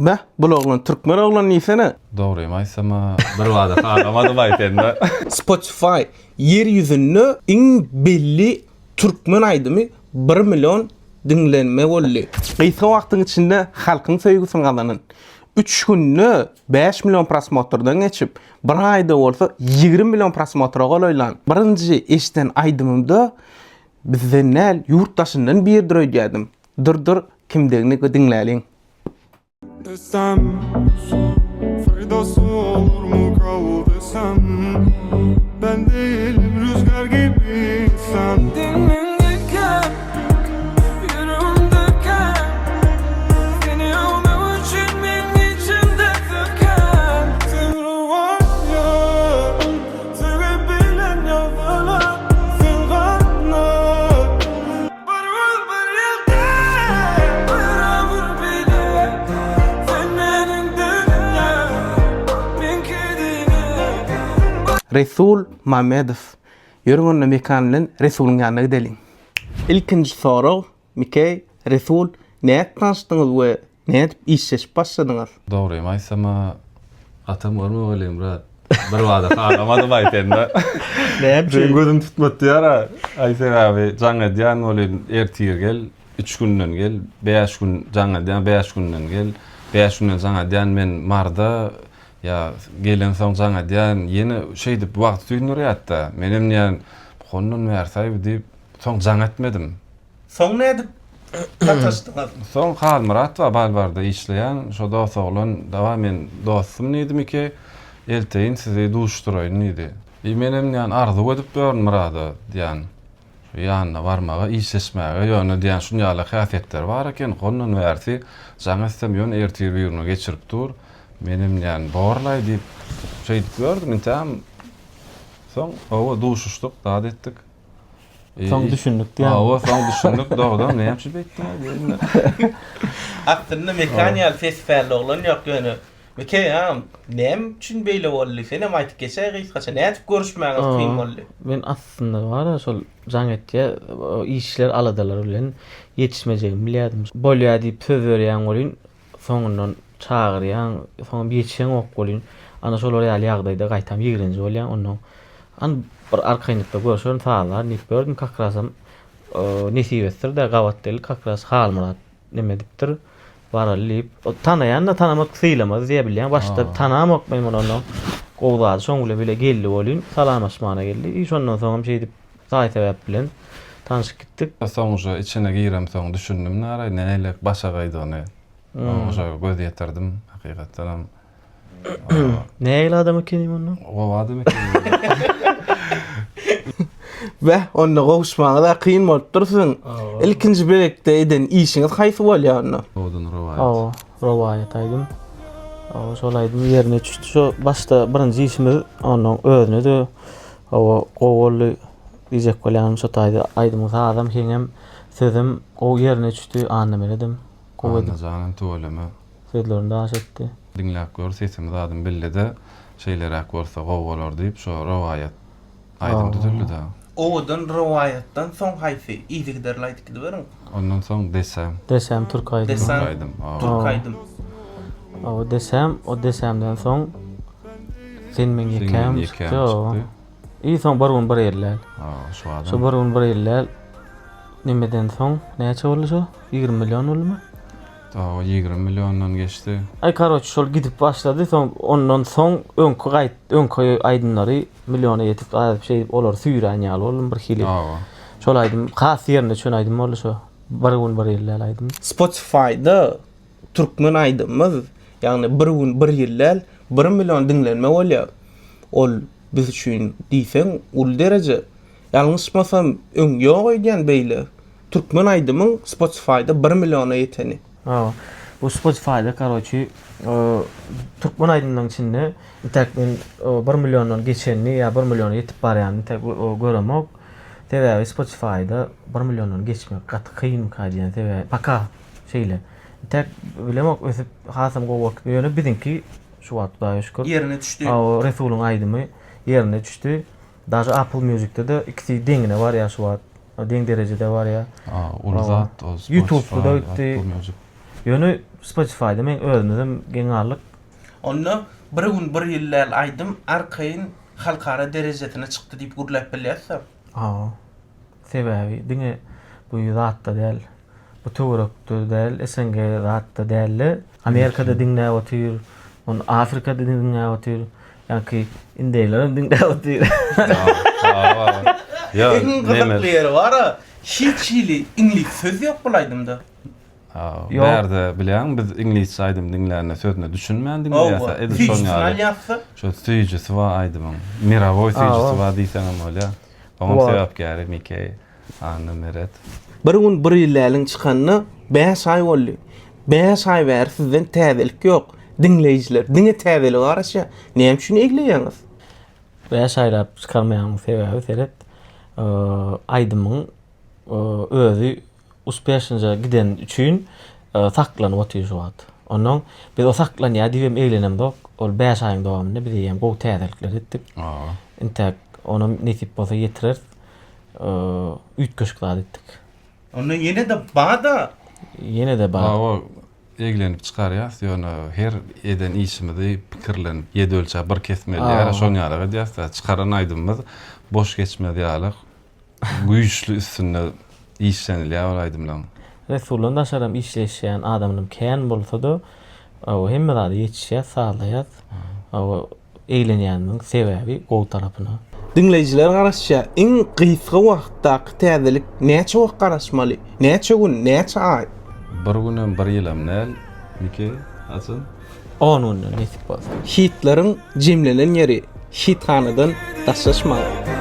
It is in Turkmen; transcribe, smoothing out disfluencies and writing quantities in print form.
Beh, bu oglan türkmen oglan niýsene? Dogry aýsama bir wada halamadım aýtenda. Spotify yer yüzünde iň belli türkmen aýdymy 1 milyon dinlenme boldy. Gysga wagtyň içinde halkyň söýgüsini gazanan 3 günde 5 milyon prosmotrdan geçip bir ayda olsa 20 milyon prosmotra golaýlan. Birinji eşden aýdymymda bizden näl ýurtdaşyndan bir döýdüm. Dur kimdigini dinläliň. Desem faydası olur mu kal desem ben değilim rüzgar gibi sen dinlendikten yüreğimdeyken seni almam için benim içimde söken sen var ya sevebilen yollar sen kanlar barul bir yılda beraber bile Resul Mamedov. Yörüngönne mekanlyn Resul'un ýanyna gidelim. İlkinji soru, Mikey, Resul, näet tanışdyňyz we näet işleşip başladyňyz? Dogry aýsama atam görme bolýan brat. Bir wada halamadym aýtenda. Näep Ben gözüm tutmadı ýara. Aýsar abi jaňa diýan bolýan ertir gel, 3 günden gel, 5 gün jaňa diýan 5 günden gel. 5 günden jaňa diýan men marda ya gelen soň jaňa diýan ýene şey diýip wagt tüýnür ýatda. Menem diýan honun mersaýy diýip soň jaňa etmedim. Soň nädip tanışdyňyz? Soň Halmurat we Balbarda işleýän şo dost oglan dawam men dostum diýdim ki elteýin sizi duşduraýyn diýdi. Menem diýan arzu edip börn murada diýan. Şu ýanyna barmaga işleşmäge ýöne diýan şunýaly häsiýetler bar eken honun bersi jaňa istem ýön ertir ýurny geçirip dur. Menem diýan borlay diýip şey diýip gördüm intam. Soň owa duşuşdyk, daat etdik. Soň düşündük diýen. Owa soň düşündük, dogdan näçe betdiň? Aslında mekanial festival oglan ýok ýöne. Mikey ham, näme üçin beýle boldy? Senem aýtyp geçer gaça nädip görüşmäňiz kyn boldy? Ben aslında var şol jaňetde işler aladalar bilen yetişmejegim bilýärdim. Bolýar diýip söz berýän bolyn, soňundan çağırýan, soň biçen ok bolyn. Ana şol real ýagdaýda gaýtam 20-nji bolýan, ondan bir arkaýnykda görüşen falar, nip gördüm kakrasam nesibetdir de gawatdyl kakras Halmurat neme dipdir. Baralyp o tanayan da tanamak sylamaz diye bilýän. Başda tanamak men onu gowdady şoňla bile geldi bolyn, salamaşmana geldi. Iş ondan soňam şey dip gaý sebäp bilen tanışyp gitdik. Soňja içine girem soň düşündüm näre näle başa gaýdy ony. Oňa göz ýetirdim hakykatdan. Näle adam ekenim onu? O adam ekenim. Ve onda gowuşmagy da kyn bolup dursun. İlkinji berekde eden işiňiz haýsy bolýar? Odun rowayat. Rowayat aýdym. Şol aýdym ýerine düşdi. Şo başda birinji işimiz onuň özüne de gowully diýjek bolýan şo taýdy aýdym adam heňem sözüm o ýerine düşdi anlamadım. Gowuldy janan tuwalama. Sözlerini daş etdi. Dinläp gör sesimi zadım billede şeyler görse gowular diýip şo rowayat aýdym düzüldü da. Odan rowayatdan soň haýsy iýdigler aýtdyk beriň. Ondan soň Desem Türk aýdym. Desem aýdym. Türk aýdym. O desemden soň sen men ýekem. Soň barun bir ýerler. Şu adam. Şo barun bir ýerler. Nimeden soň näçe boldy şo? 20 milyon boldymy? O 20 milyondan geçti. Ay karoç şol gidip başlady, soň ondan soň öňkü aýdymlary milyona ýetip şey olar süýrän ýaly bolum bir hili. Şol aýdym has ýerine çön aýdym boldy şo. Bir gün bir ýerler aýdym. Spotify'da türkmen aýdymyz, ýagny bir gün bir ýerler 1 milyon dinlenme bolýar. Ol biz üçin diýseň ul derece. Ýalňyşmasam öň ýok edýän beýle. Türkmen aýdymyň Spotify'da 1 milyona ýeteni. Bu Spotify'da karoçi Türkmen aýdymyň içinde tek men 1 milyondan geçenni ýa 1 milyona ýetip barýan tek göremok. Tebe Spotify'da 1 milyondan geçmek gat kyn kaýdyan tebe paka şeýle. Tek bilemok ösüp hasam gowak ýöne bizinki şu wagtda şükür Ýerine düşdi. Resul'un aýdymy ýerine düşdi. Daşy Apple Music'te de ikisi deňine var ýa şu wagt. Deň derejede var ýa. Ulzat YouTube'da ötdi. Ýöne Spotify'da men özümden geňarlyk Onu bir gün bir ýyllar aýdym, arkaýyn halkara derejetine çykdy diýip gurlap bilýärsiň. Sebäbi diňe bu ýatda däl, bu töwerekde däl, SNG ýatda däl, Amerikada diňläp otyr, on Afrikada diňläp otyr, ýa-ki indeýler diňläp otyr. Ya Eň gyzykly ýeri bara, hiç hili ingliz söz ýok bulaýdymda. Yok. Berde bilen biz İngilizce aýdym diňlerine sözüne düşünmän diňlerse edişon ýaly. Şo süýjüsi wa aýdymyň. Mirawoy süýjüsi wa diýseňem bolýa. Oňa sebäp gäri Mikey, anny meret. Bir gün bir ýyllaryň çykanyny 5 ay boldy. 5 ay bäri sizden täzelik ýok. Dinleýijiler, diňe täzelik garaşa, näme üçin egleýäňiz? 5 aylap çıkarmayan sebäbi seret aýdymyň özü uspešince giden üçin saklanyp oturýar. Onuň biz o saklanýar diýip eglenemdik. Ol 5 aýyň dowamynda biz ýa-ni gowy täzelikler etdik. Intek onu nesip bolsa ýetirer ütköşkler etdik. Onu ýene de bada Ýene de bar. O eglenip çykarýar, ýöne her eden işimizi pikirlenip ýedi ölçä bir kesmeli, şoň ýaly diýär, çykaran aýdymyz boş geçmedi ýaly. Güýçlü üstünde işlenilýär olaýdymlar. Resulullah daşaram işleşýän adamyň kän bolsa da o hemme zady ýetişýär, sağlaýar. O eglenýäniň sebäbi gowy tarapyna. dinleyijiler garaşa en gysga wagtdaky täzelik näçe wagt garaşmaly? Näçe gün, näçe ay? Bir günem bir ýylam näl, Mikey, açyn. 10 gün nesip bolsa. Hitlerin jemlenen ýeri, hithanadan daşlaşmaly.